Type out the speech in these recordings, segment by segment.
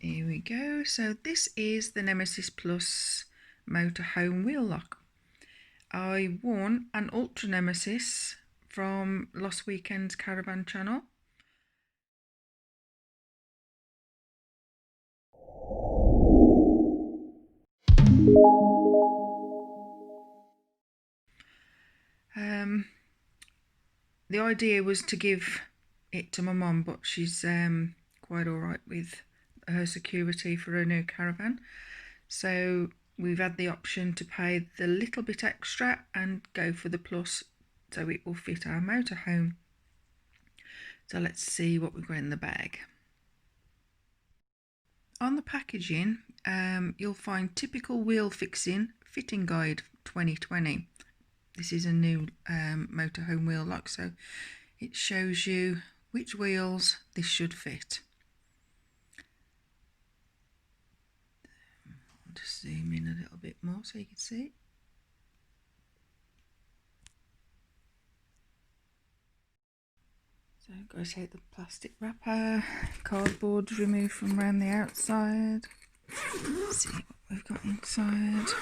Here we go. So this is the Nemesis Plus motorhome wheel lock. I won an Ultra Nemesis from last weekend's caravan channel. The idea was to give it to my mum, but she's quite alright with her security for her new caravan. So we've had the option to pay the little bit extra and go for the plus so it will fit our motorhome. So let's see what we've got in the bag. On the packaging, you'll find typical wheel fixing fitting guide 2020. This is a new motorhome wheel lock, so it shows you which wheels this should fit. I'll just zoom in a little bit more so you can see. So I've got to take the plastic wrapper, cardboard removed from around the outside. Let's see what we've got inside.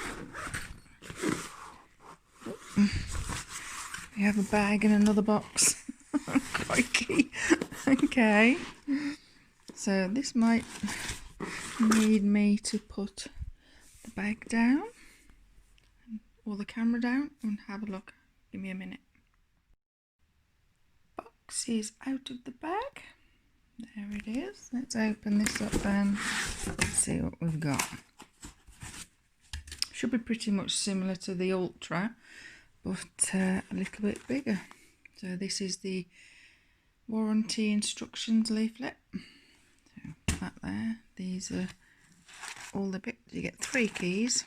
We have a bag and another box. Crikey. Okay. So this might need me to put the bag down or the camera down and have a look. Give me a minute. Box is out of the bag. There it is. Let's open this up and see what we've got. Should be pretty much similar to the Ultra, but a little bit bigger. So this is the warranty instructions leaflet. So that there. These are all the bits. You get 3 keys.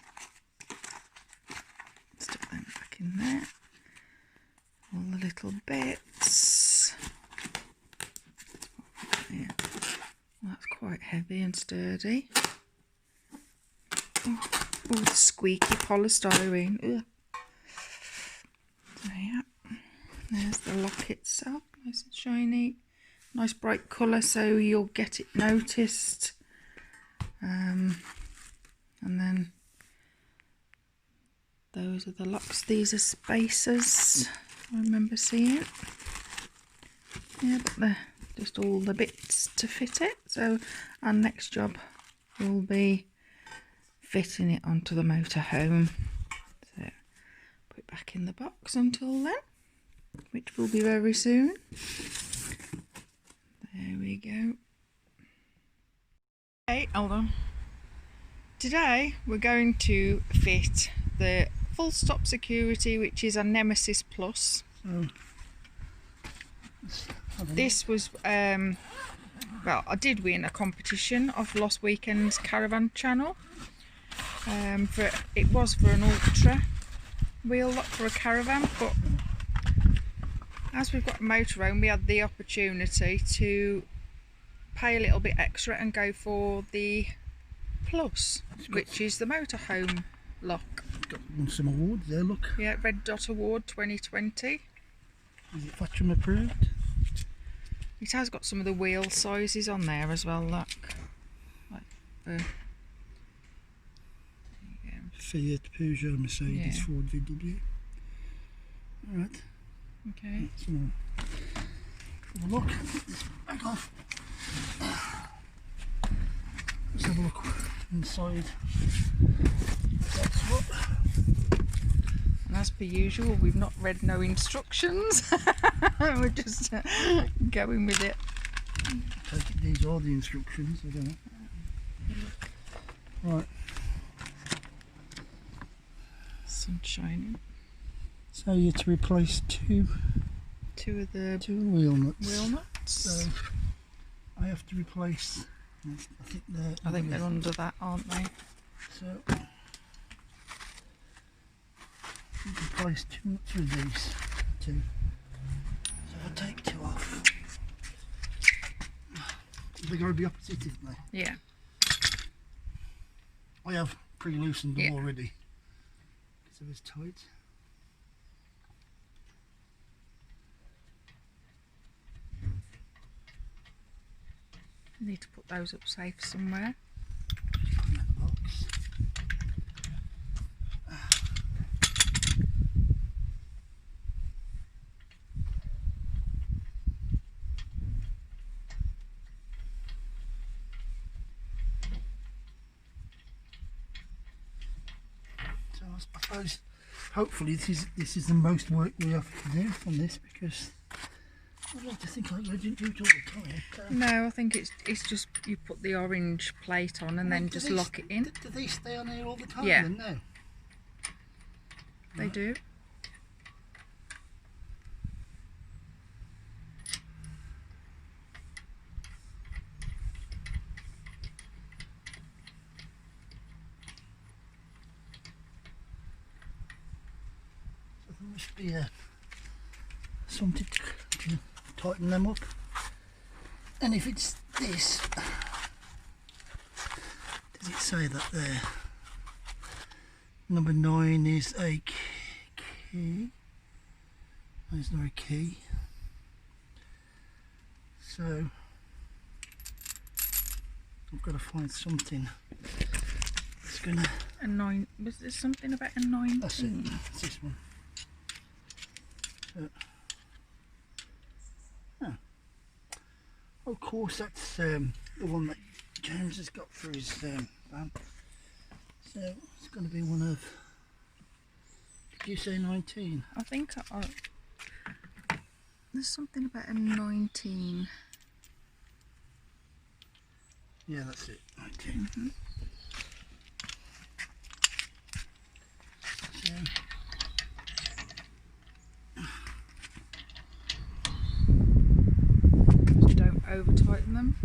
Stick them back in there. All the little bits. Yeah. Well, that's quite heavy and sturdy. Oh, the squeaky polystyrene. Ugh. So yeah, there's the lock itself, nice and shiny, nice bright colour so you'll get it noticed. And then those are the locks. These are spacers, I remember seeing. Yeah, but they're just all the bits to fit it. So our next job will be fitting it onto the motorhome. So put it back in the box until then, which will be very soon. There we go. Hey, hold on. Today we're going to fit the full stop security, which is a Nemesis Plus. This was well, I did win a competition off last weekend's caravan channel. It was for an Ultra wheel lock for a caravan, but as we've got a motorhome, we had the opportunity to pay a little bit extra and go for the Plus, which is the motorhome lock. Got some awards there, look. Yeah, Red Dot Award 2020. Is it Fatcham approved? It has got some of the wheel sizes on there as well, look. Like Fiat, Peugeot, Mercedes, yeah. Ford, VW. Alright. Okay. So, have a look. Back off. Let's have a look inside. That's what. And as per usual, we've not read no instructions. We're just going with it. I take it these are the instructions, I don't know. Right. Sun shining. So you have to replace two of the wheel nuts. So I have to replace. I think they're under that, aren't they? So replace 2 nuts with these 2. So I'll take 2 off. They're going to be opposite, isn't they? Yeah. I have pre-loosened them already. So it's tight. Need to put those up safe somewhere. legs. So I suppose hopefully this is the most work we have to do on this, because I'd like to think I didn't do it all the time. No, I think it's just you put the orange plate on and then just lock it in. Do they stay on here all the time? Yeah. Then? No. They do. So there must be something to tighten them up. And if it's this, does it say that there? Number 9 is a key. There's no key. So I've got to find something that's gonna. A 9. Was there something about a 19? That's it. That's this one. So, oh. Of course, that's the one that James has got for his van. So it's going to be one of. Did you say 19? I think there's something about a 19. Yeah, that's it. 19. Mm-hmm. So, Just don't over tighten them.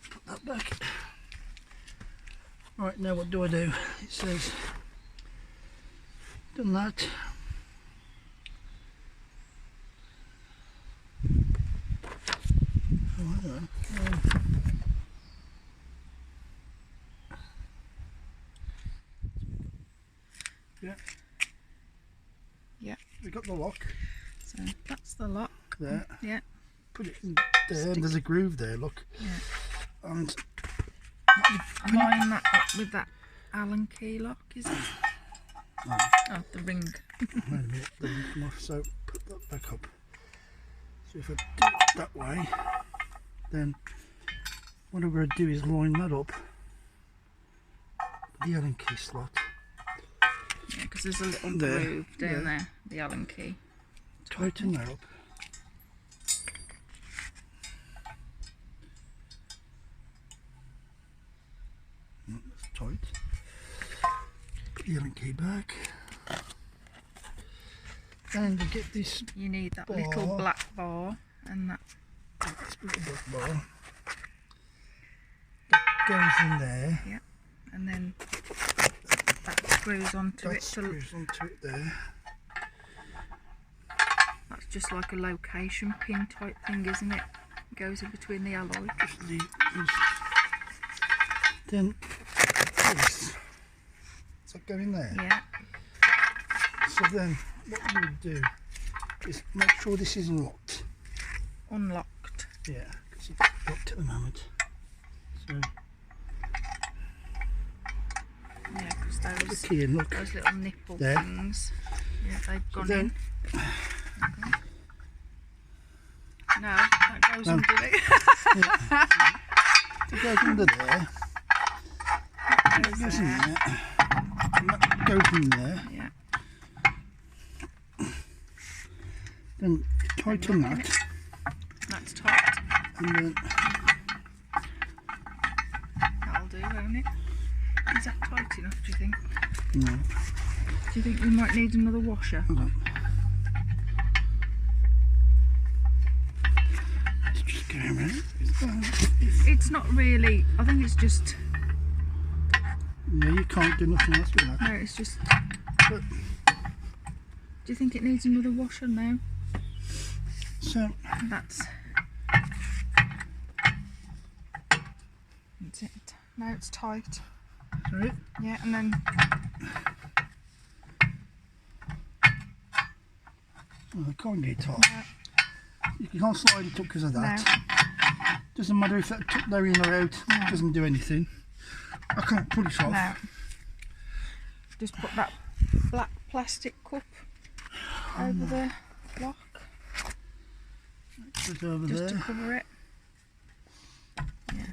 put that back. Right, now what do I do? It says done that. Oh, I don't know. Yeah. Yeah. We got the lock So that's the lock. there. Yeah. Put it in there, and there's a groove there. Look. Yeah. And Line that up with that Allen key lock, is it? Oh, the ring. wait a minute, they didn't come off. So put that back up. So if I do it that way, then what I'm going to do is line that up with the Allen key slot. Yeah, because there's a little There, groove down yeah. there, the Allen key. Tighten that up. That's tight. Put the Allen key back. And to get this You need that bar, little black bar and that. this little black bar that goes in there. Yeah. And then that screws onto That it. screws onto it there. That's just like a location pin type thing, isn't it? It goes in between the alloy. Just leave this. Then this. Does that go in there? Yeah. So then what you would do is make sure this is locked. Unlocked. Yeah, because it's locked at the moment. So Yeah, because put the those key in, look. those little nipple There. things. Yeah, they've So gone then, in. Okay. No, that goes No. under it. it goes under there. That It goes goes in there. there. And that goes in there. Yeah. Then tighten that. That's tight. And then That'll do, won't it? Is that tight enough, do you think? no. Do you think we might need another washer? Hold on. It's just going around. It's not really, I think it's just, Yeah, you can't do nothing else with that. no, it's just, But, do you think it needs another washer now? so That's it. Now it's tight. sorry. Yeah, and then Oh, I can't get it off. You can't slide it up because of that. No. Doesn't matter if that tuck there in or out, No. doesn't do anything. I can't pull it off. No. Just put that black plastic cup over the lock. Just over just there. to cover it. Yeah.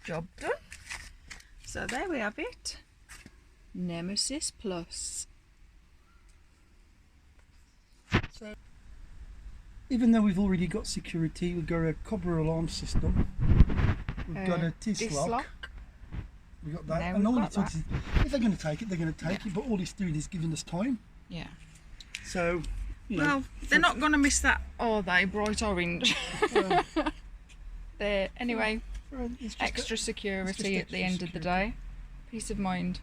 Job done. So there we have it. Nemesis Plus. So, even though we've already got security, we've got a cobra alarm system, we've got a T-lock, we've got that, Now and we've all got it takes is, if they're going to take it, they're going to take it, but all it's doing is giving us time. Yeah. So, you know, well, they're not going to miss that, are they? Bright orange. There. Anyway, it's just extra security at the extra end of the day. Peace of mind.